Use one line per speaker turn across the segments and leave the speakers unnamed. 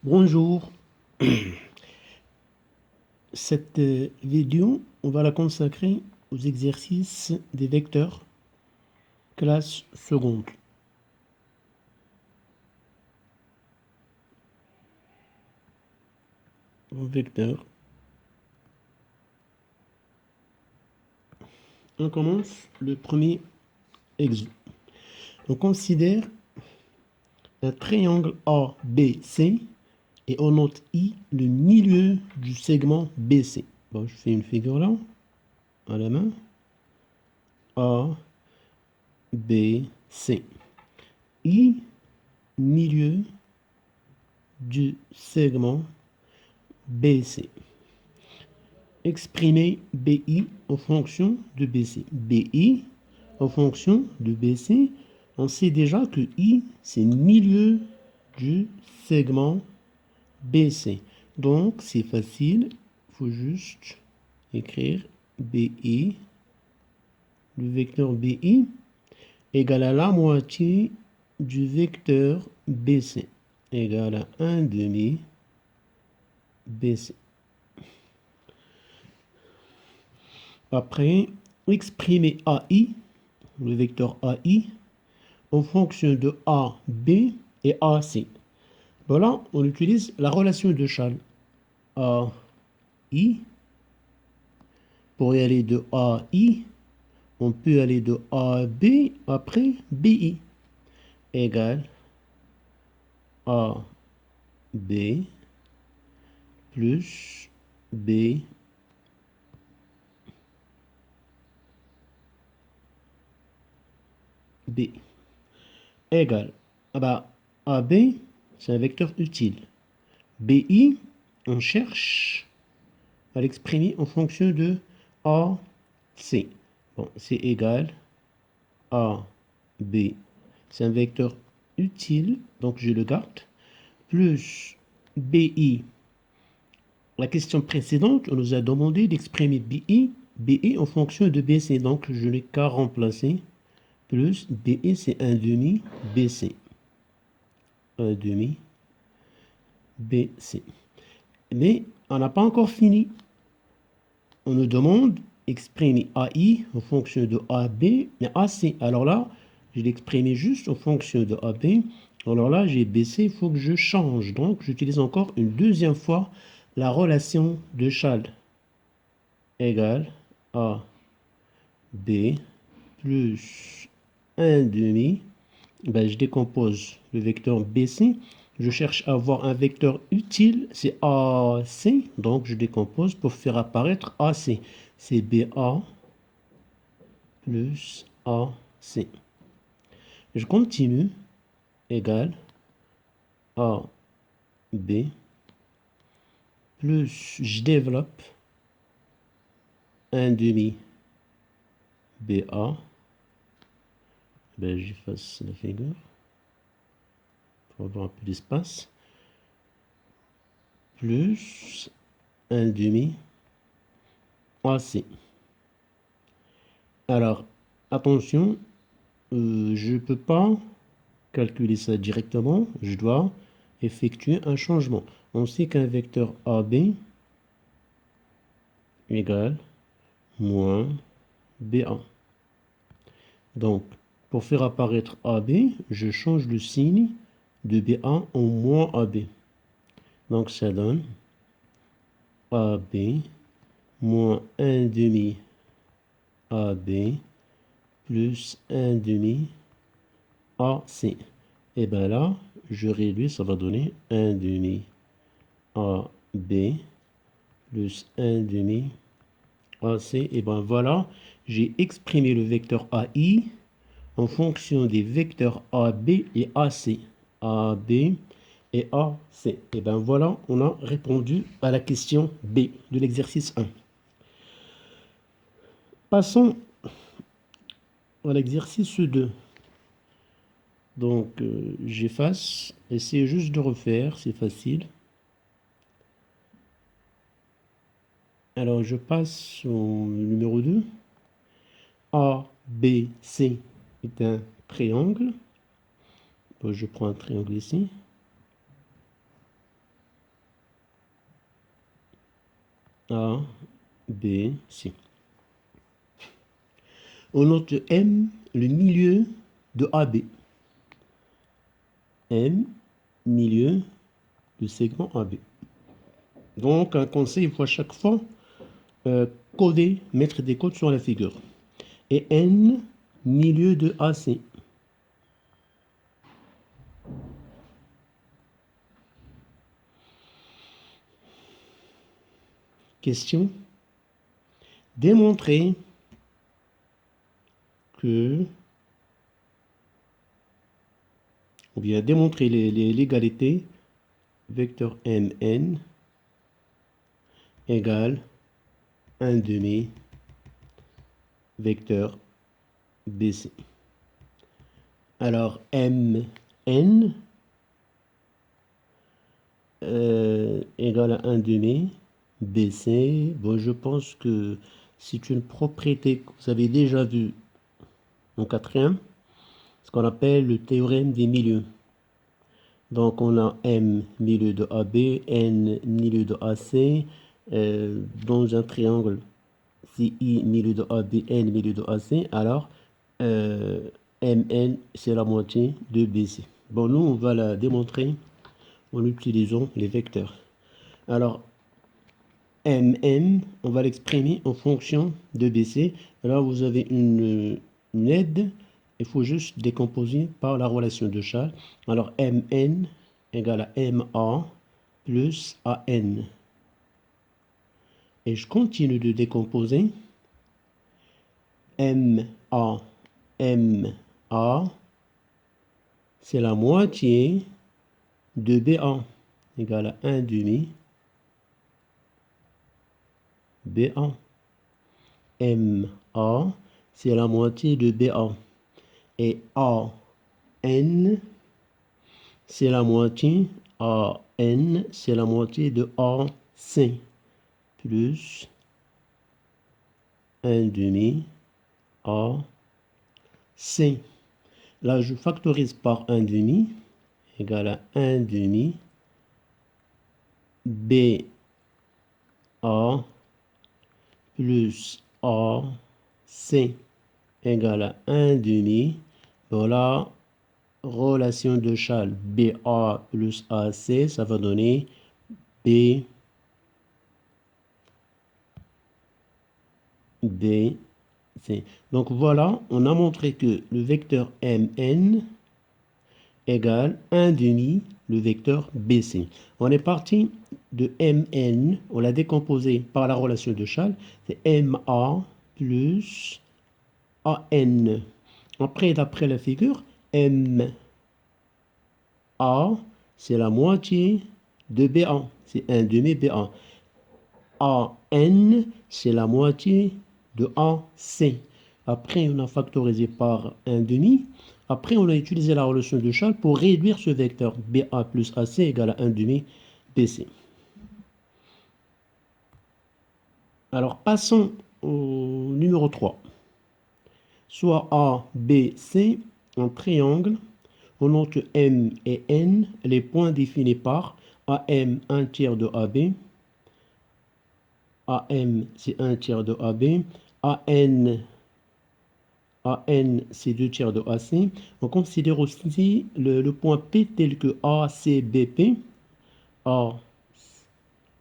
Bonjour. Cette vidéo, on va la consacrer aux exercices des vecteurs classe seconde. Vecteurs. On commence le premier exemple. On considère un triangle ABC et on note I, le milieu du segment BC. Bon, je fais une figure là, à la main. A, B, C. I, milieu du segment BC. Exprimer BI en fonction de BC. BI en fonction de BC, on sait déjà que I, c'est milieu du segment BC. Donc, c'est facile, il faut juste écrire BI, le vecteur BI, égale à la moitié du vecteur BC, égale à 1 demi BC. Après, exprimer AI, le vecteur AI, en fonction de AB et AC. Voilà, on utilise la relation de Chasles. AI, pour y aller de AI, on peut aller de AB après BI, égale AB plus B B égale, AB, c'est un vecteur utile. BI, on cherche à l'exprimer en fonction de AC. Bon, c'est égal à B. C'est un vecteur utile, donc je le garde, plus BI. La question précédente, on nous a demandé d'exprimer BI en fonction de BC, donc je n'ai qu'à remplacer, plus BI, c'est 1 demi BC. 1 demi BC. Mais on n'a pas encore fini. On nous demande d'exprimer AI en fonction de AB et AC. Alors là, je l'ai exprimé juste en fonction de AB. Alors là, j'ai BC, il faut que je change. Donc, j'utilise encore une deuxième fois la relation de Chasles. Égale AB plus 1 demi. Ben, je décompose le vecteur BC. Je cherche à avoir un vecteur utile, c'est AC. Donc, je décompose pour faire apparaître AC. C'est BA plus AC. Je continue, égal AB plus, je développe 1 demi BA. Ben, j'efface la figure pour avoir un peu d'espace. Plus 1 demi AC. Alors, attention, je ne peux pas calculer ça directement, je dois effectuer un changement. On sait qu'un vecteur AB égale moins BA. Donc, pour faire apparaître AB, je change le signe de BA en moins AB. Donc, ça donne AB moins 1 demi AB plus 1 demi AC. Et bien là, je réduis, ça va donner 1 demi AB plus 1 demi AC. Et bien voilà, j'ai exprimé le vecteur AI en fonction des vecteurs AB et AC. AB et AC. Et bien voilà, on a répondu à la question B de l'exercice 1. Passons à l'exercice 2. Donc, j'efface. Essayez juste de refaire, c'est facile. Alors, je passe au numéro 2. A, B, C est un triangle. Bon, je prends un triangle ici. A, B, C. On note M, le milieu de AB. M, milieu du segment AB. Donc, un conseil, il faut à chaque fois coder, mettre des codes sur la figure. Et N, milieu de AC. Question. Démontrer que, ou bien démontrer l'égalité vecteur Mn égale 1 demi vecteur BC. Alors Mn égale à 1 demi BC. Bon, je pense que c'est une propriété que vous avez déjà vue en quatrième, ce qu'on appelle le théorème des milieux. Donc on a M milieu de AB, N milieu de AC, dans un triangle CI milieu de AB, N milieu de AC, alors MN c'est la moitié de BC. Bon, nous on va la démontrer en utilisant les vecteurs. Alors MN, on va l'exprimer en fonction de BC. Alors vous avez une aide. Il faut juste décomposer par la relation de Charles. Alors, Mn égale à Ma plus An. Et je continue de décomposer. Ma, c'est la moitié de Ba égale à 1 demi Ba. Ma, c'est la moitié de Ba. Et An, c'est la moitié, An, c'est la moitié de AC, plus 1 demi AC. Là, je factorise par 1 demi, égale à 1 demi BA plus AC égale à 1 demi. Voilà, relation de Charles, BA plus AC, ça va donner B, C. Donc voilà, on a montré que le vecteur Mn égale 1 demi le vecteur BC. On est parti de Mn, on l'a décomposé par la relation de Charles, c'est Ma plus An. Après, d'après la figure, Ma, c'est la moitié de Ba, c'est 1 demi Ba. An, c'est la moitié de AC. Après, on a factorisé par 1 demi. Après, on a utilisé la relation de Charles pour réduire ce vecteur. BA plus AC égale à 1 demi BC. Alors, passons au numéro 3. Soit A, B, C, un triangle. On note M et N, les points définis par AM, 1 tiers de AB. AM, c'est 1 tiers de AB. AN, c'est 2 tiers de AC. On considère aussi le point P tel que ACBP.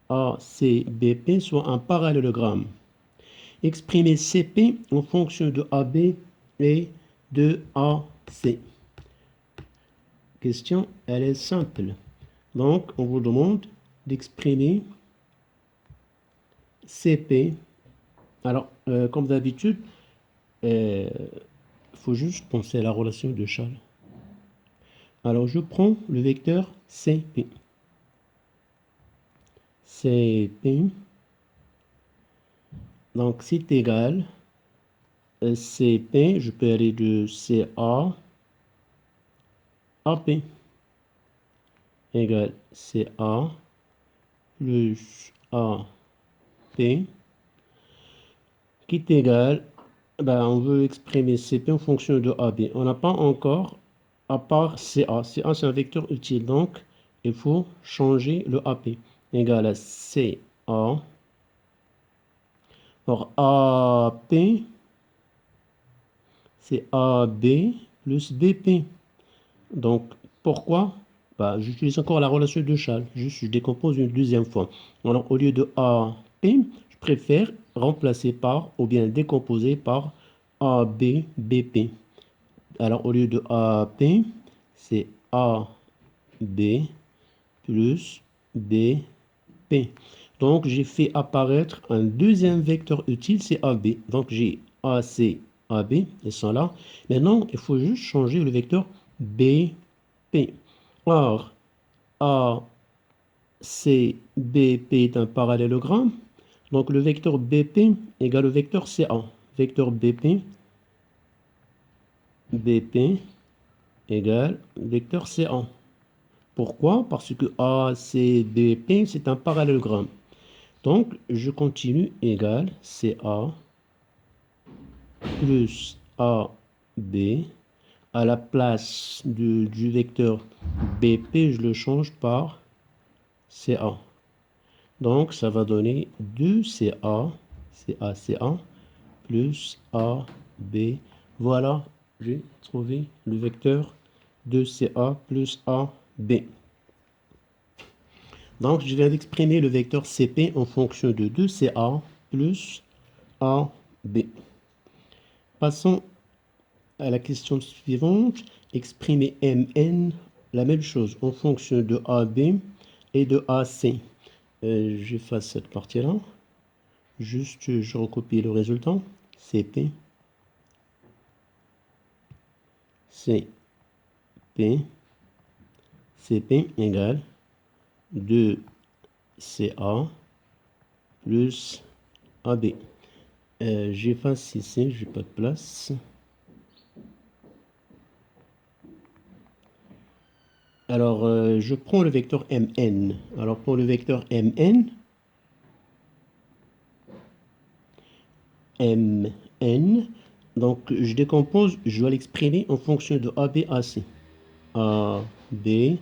ACBP soit un parallélogramme. Exprimer CP en fonction de AB et de AC. Question, elle est simple. Donc, on vous demande d'exprimer CP. Alors, comme d'habitude, il faut juste penser à la relation de Charles. Alors, je prends le vecteur CP. CP. Donc, c'est égal. CP, je peux aller de CA à P. Égale CA plus AP qui est égal, on veut exprimer CP en fonction de AB. On n'a pas encore, à part CA. CA, c'est un vecteur utile, donc il faut changer le AP. Égal à CA Or, AP, c'est AB plus BP. Donc, pourquoi? Bah, j'utilise encore la relation de Charles. Juste, je décompose une deuxième fois. Alors, au lieu de AP, je préfère remplacer par, ou bien décomposer par AB, BP. Alors, au lieu de AP, c'est AB plus BP. Donc, j'ai fait apparaître un deuxième vecteur utile, c'est AB. Donc, j'ai AC, AB, ils sont là. Maintenant, il faut juste changer le vecteur BP. Or, AC, BP est un parallélogramme. Donc, le vecteur BP égale le vecteur CA. Vecteur BP, BP égale vecteur CA. Pourquoi? Parce que ACBP, c'est un parallélogramme. Donc, je continue égal CA plus AB. À la place du vecteur BP, je le change par CA. Donc, ça va donner 2CA, CA plus AB. Voilà, j'ai trouvé le vecteur 2CA plus AB. Donc, je viens d'exprimer le vecteur CP en fonction de 2CA plus AB. Passons à la question suivante. Exprimer MN, la même chose, en fonction de AB et de AC. J'efface cette partie-là. Juste, je recopie le résultat. CP, CP, CP égale 2CA plus AB. J'efface ici, j'ai pas de place. Alors, je prends le vecteur Mn. Alors, pour le vecteur Mn, donc je décompose, je dois l'exprimer en fonction de AB, AC. AB,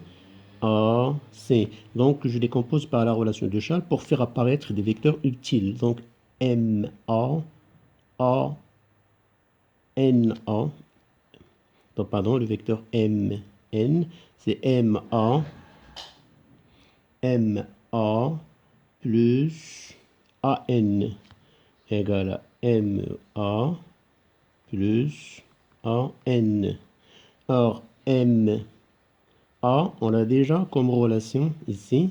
AC. Donc, je décompose par la relation de Charles pour faire apparaître des vecteurs utiles. Donc, MA, A, NA. Donc, pardon, le vecteur MN, c'est MA, MA plus AN égale à MA plus AN. Or, MA, on l'a déjà comme relation ici,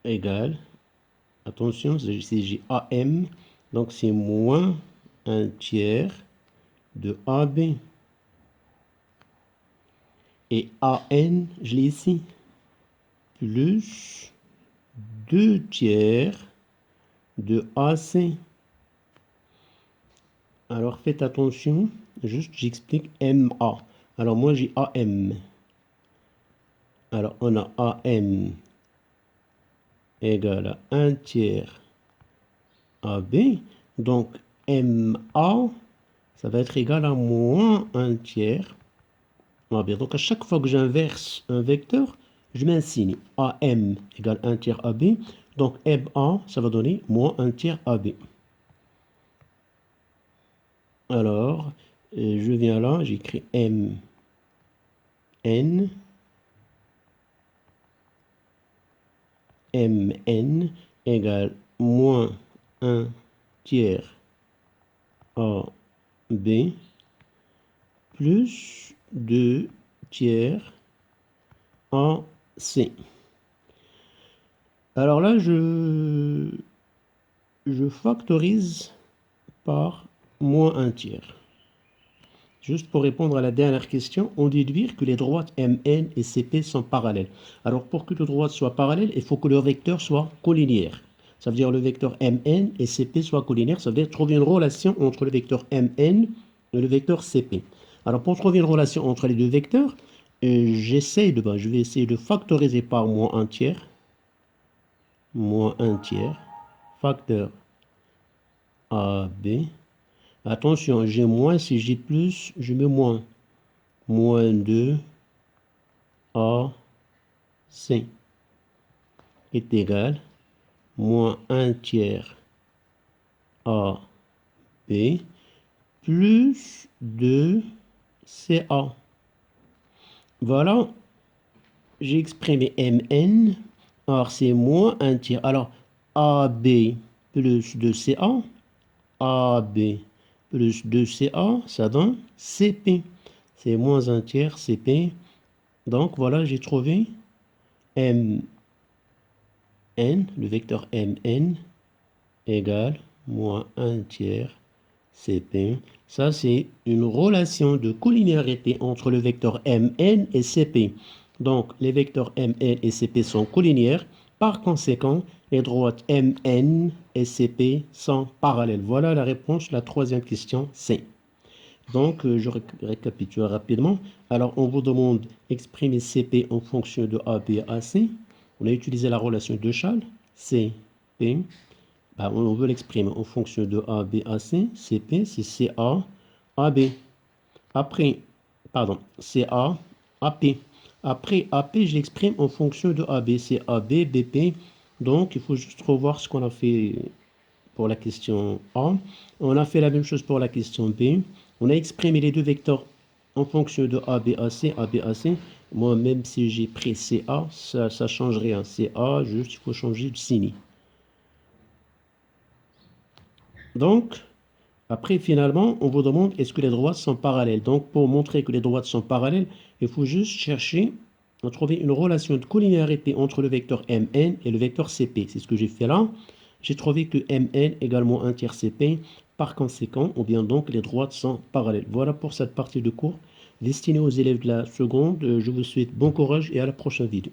égale, attention, si j'ai AM, donc c'est moins un tiers de AB. Et AN, je l'ai ici, plus 2 tiers de AC. Alors faites attention, juste j'explique MA. Alors moi j'ai AM. Alors on a AM égale à 1 tiers AB. Donc MA, ça va être égal à moins 1 tiers AB. Donc à chaque fois que j'inverse un vecteur, je mets un signe. AM égale 1 tiers AB. Donc MA, ça va donner moins 1 tiers AB. Alors, je viens là, j'écris MN égale moins 1 tiers AB plus 2 tiers AC. Alors là, je factorise par moins 1 tiers. Juste pour répondre à la dernière question, on dit déduire que les droites MN et CP sont parallèles. Alors pour que les droites soient parallèles, il faut que le vecteur soit collinéaire. Ça veut dire le vecteur MN et CP soient collinéaires. Ça veut dire trouver une relation entre le vecteur MN et le vecteur CP. Alors pour trouver une relation entre les deux vecteurs, je vais essayer de factoriser par moins 1 tiers. Moins 1 tiers. Facteur AB. Attention, j'ai moins, si j'ai plus, je mets moins. Moins 2 AC est égal moins 1 tiers AB plus 2CA. Voilà, j'ai exprimé MN. Alors, c'est moins 1 tiers. Alors, AB plus 2CA. AB plus 2CA, ça donne CP. C'est moins 1 tiers CP. Donc, voilà, j'ai trouvé MN, le vecteur MN, égale moins 1 tiers CP. Ça, c'est une relation de collinéarité entre le vecteur MN et CP. Donc, les vecteurs MN et CP sont collinéaires. Par conséquent, les droites MN et CP sont parallèles. Voilà la réponse, la troisième question C. Donc, je récapitule rapidement. Alors, on vous demande d'exprimer CP en fonction de AB à AC. On a utilisé la relation de Chasles. CP. On veut l'exprimer en fonction de AB à C. CP, c'est CA, AB. Après, CA, AP. Après AP, je l'exprime en fonction de AB. C'est AB, BP. Donc, il faut juste revoir ce qu'on a fait pour la question A. On a fait la même chose pour la question B. On a exprimé les deux vecteurs en fonction de AB, AC, AB, AC. Moi, même si j'ai pris CA, ça ne change rien. CA, juste, il faut changer de signe. Donc, après, finalement, on vous demande est-ce que les droites sont parallèles. Donc, pour montrer que les droites sont parallèles, il faut juste chercher à trouver une relation de collinéarité entre le vecteur MN et le vecteur CP. C'est ce que j'ai fait là. J'ai trouvé que MN égale 1 tiers CP. Par conséquent, ou bien donc, les droites sont parallèles. Voilà pour cette partie de cours destinée aux élèves de la seconde. Je vous souhaite bon courage et à la prochaine vidéo.